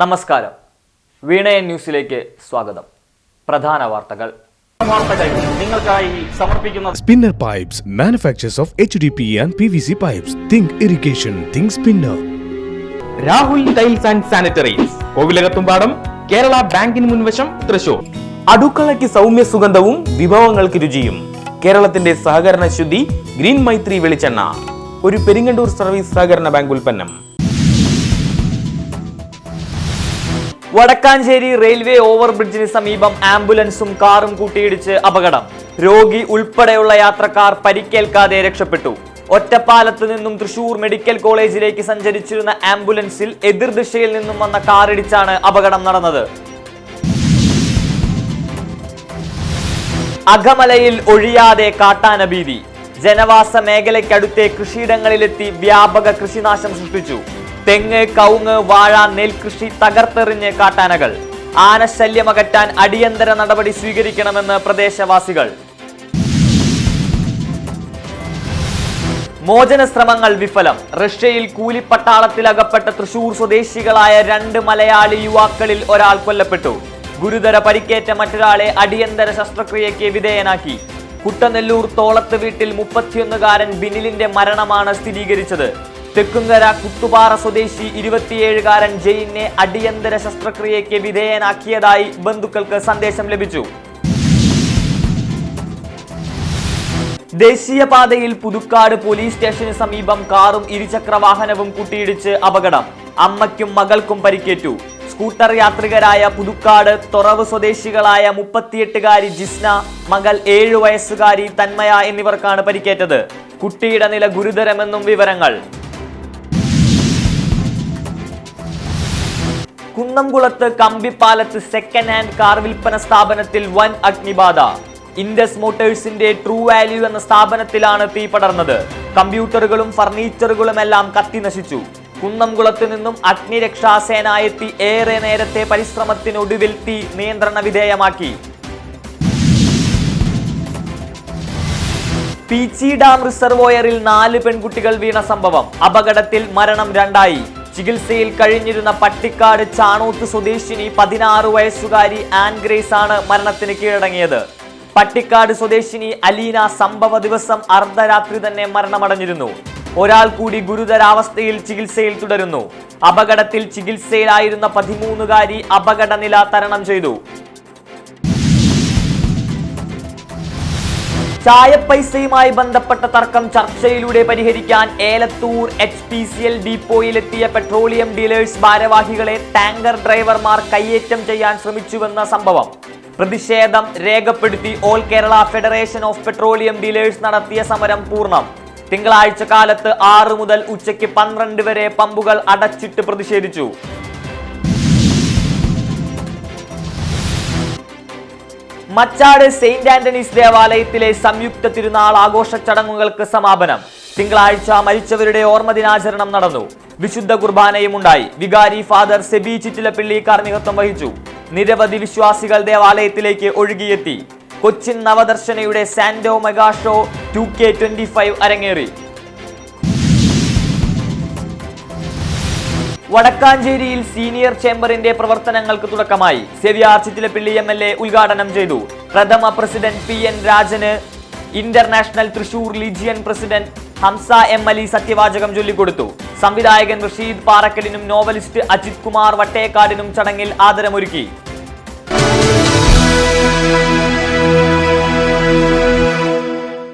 നമസ്കാരം. വീണയൻ ന്യൂസിലേക്ക് സ്വാഗതം. പ്രധാന വാർത്തകൾ നിങ്ങൾക്കായി സമർപ്പിക്കുന്ന Spinner Pipes manufacturers of HDPE and PVC pipes. Think irrigation, think spinner. Rahul tiles and sanitaries, Kovilakathumpadam, Kerala ബാങ്കിന് മുൻവശം, തൃശൂർ. അടുക്കളയ്ക്ക് സൗമ്യ സുഗന്ധവും വിഭവങ്ങൾക്ക് രുചിയും. കേരളത്തിന്റെ സഹകരണ ശുദ്ധി ഗ്രീൻ മൈത്രി വെളിച്ചെണ്ണ, ഒരു പെരിങ്ങണ്ടൂർ സർവീസ് സഹകരണ ബാങ്ക് ഉൽപ്പന്നം. വടക്കാഞ്ചേരി റെയിൽവേ ഓവർബ്രിഡ്ജിന് സമീപം ആംബുലൻസും കാറും കൂട്ടിയിടിച്ച് അപകടം. രോഗി ഉൾപ്പെടെയുള്ള യാത്രക്കാർ പരിക്കേൽക്കാതെ രക്ഷപ്പെട്ടു. ഒറ്റപ്പാലത്ത് നിന്നും തൃശൂർ മെഡിക്കൽ കോളേജിലേക്ക് സഞ്ചരിച്ചിരുന്ന ആംബുലൻസിൽ എതിർദിശയിൽ നിന്നും വന്ന കാറിടിച്ചാണ് അപകടം നടന്നത്. അകമലയിൽ ഒഴിയാതെ കാട്ടാന ഭീതി. ജനവാസ മേഖലയ്ക്കടുത്തെ കൃഷിയിടങ്ങളിലെത്തി വ്യാപക കൃഷിനാശം സൃഷ്ടിച്ചു. തെങ്ങ്, കവുങ്ങ്, വാഴ, നെൽകൃഷി തകർത്തെറിഞ്ഞ് കാട്ടാനകൾ. ആനശല്യമകറ്റാൻ അടിയന്തര നടപടി സ്വീകരിക്കണമെന്ന് പ്രദേശവാസികൾ. മോചന ശ്രമങ്ങൾ വിഫലം. റഷ്യയിൽ കൂലിപ്പട്ടാളത്തിലകപ്പെട്ട തൃശൂർ സ്വദേശികളായ 2 മലയാളി യുവാക്കളിൽ ഒരാൾ കൊല്ലപ്പെട്ടു. ഗുരുതര പരിക്കേറ്റ മറ്റൊരാളെ അടിയന്തര ശസ്ത്രക്രിയയ്ക്ക് വിധേയനാക്കി. കുട്ടനെല്ലൂർ തോളത്ത് വീട്ടിൽ 31-കാരൻ ബിനിലിന്റെ മരണമാണ് സ്ഥിരീകരിച്ചത്. തെക്കുംകര കുത്തുപാറ സ്വദേശി 27-കാരൻ ജെയിനെ അടിയന്തര ശസ്ത്രക്രിയയ്ക്ക് വിധേയനാക്കിയതായി ബന്ധുക്കൾക്ക് സന്ദേശം ലഭിച്ചു. ദേശീയപാതയിൽ പുതുക്കാട് പോലീസ് സ്റ്റേഷന് സമീപം കാറും ഇരുചക്ര വാഹനവും കൂട്ടിയിടിച്ച് അപകടം. അമ്മയ്ക്കും മകൾക്കും പരിക്കേറ്റു. സ്കൂട്ടർ യാത്രികരായ പുതുക്കാട് തൊറവ് സ്വദേശികളായ 38-കാരി ജിസ്ന, മകൾ 7 വയസ്സുകാരി തന്മയ എന്നിവർക്കാണ് പരിക്കേറ്റത്. കുട്ടിയുടെ നില ഗുരുതരമെന്നും വിവരങ്ങൾ. കുന്നംകുളത്ത് കമ്പിപ്പാലത്ത് സെക്കൻഡ് ഹാൻഡ് കാർ വിൽപ്പന സ്ഥാപനത്തിൽ വൻ അഗ്നിബാധ. ഇൻഡസ് മോട്ടോഴ്സിന്റെ ട്രൂ വാല്യൂ എന്ന സ്ഥാപനത്തിലാണ് തീ പടർന്നത്. കമ്പ്യൂട്ടറുകളും ഫർണിച്ചറുകളുമെല്ലാം കത്തി നശിച്ചു. കുന്നംകുളത്ത് നിന്നും അഗ്നിരക്ഷാസേന എത്തി ഏറെ നേരത്തെ പരിശ്രമത്തിനൊടുവിൽ തീ നിയന്ത്രണ വിധേയമാക്കി. പീച്ചി ഡാം റിസർവോയറിൽ 4 പെൺകുട്ടികൾ വീണ സംഭവം. അപകടത്തിൽ മരണം 2ആയി. ചികിത്സയിൽ കഴിഞ്ഞിരുന്ന പട്ടിക്കാട് ചാണോത്ത് സ്വദേശിനി 16 വയസ്സുകാരി ആൻ ഗ്രേസ് ആണ് മരണത്തിന് കീഴടങ്ങിയത്. പട്ടിക്കാട് സ്വദേശിനി അലീന സംഭവ ദിവസം അർദ്ധരാത്രി തന്നെ മരണമടഞ്ഞിരുന്നു. ഒരാൾ കൂടി ഗുരുതരാവസ്ഥയിൽ ചികിത്സയിൽ തുടരുന്നു. അപകടത്തിൽ ചികിത്സയിലായിരുന്ന 13-കാരി അപകടനില തരണം ചെയ്തു. ചായപ്പൈസയുമായി ബന്ധപ്പെട്ട തർക്കം ചർച്ചയിലൂടെ പരിഹരിക്കാൻ ഏലത്തൂർ HPCL ഡിപ്പോയിലെത്തിയ പെട്രോളിയം ഡീലേഴ്സ് ഭാരവാഹികളെ ടാങ്കർ ഡ്രൈവർമാർ കയ്യേറ്റം ചെയ്യാൻ ശ്രമിച്ചുവെന്ന സംഭവം. പ്രതിഷേധം രേഖപ്പെടുത്തി all Kerala federation of petroleum dealers നടത്തിയ സമരം പൂർണ്ണം. തിങ്കളാഴ്ച കാലത്ത് 6 മുതൽ ഉച്ചയ്ക്ക് 12 വരെ പമ്പുകൾ അടച്ചിട്ട് പ്രതിഷേധിച്ചു. മച്ചാട് സെയിന്റ് ആന്റണീസ് ദേവാലയത്തിലെ സംയുക്ത തിരുനാൾ ആഘോഷ ചടങ്ങുകൾക്ക് സമാപനം. തിങ്കളാഴ്ച മരിച്ചവരുടെ ഓർമ്മ ദിനാചരണം നടന്നു. വിശുദ്ധ കുർബാനയും ഉണ്ടായി. വികാരി ഫാദർ സെബി ചിറ്റിലപ്പിള്ളി കാർമ്മികത്വം വഹിച്ചു. നിരവധി വിശ്വാസികൾ ദേവാലയത്തിലേക്ക് ഒഴുകിയെത്തി. കൊച്ചിൻ നവദർശനയുടെ സാന്റോ മെഗാ ഷോ 2K25 അരങ്ങേറി. വടക്കാഞ്ചേരിയിൽ സീനിയർ ചേംബറിന്റെ പ്രവർത്തനങ്ങൾക്ക് തുടക്കമായി. സേവ്യാർ ചിറ്റിലപ്പിള്ളി MLA ഉദ്ഘാടനം ചെയ്തു. പ്രഥമ പ്രസിഡന്റ് PN രാജന്, international Thrissur legion president Hamsa M Ali സത്യവാചകം ചൊല്ലിക്കൊടുത്തു. സംവിധായകൻ റഷീദ് പാറക്കലിനും നോവലിസ്റ്റ് അജിത് കുമാർ വട്ടേക്കാടിനും ചടങ്ങിൽ ആദരമൊരുക്കി.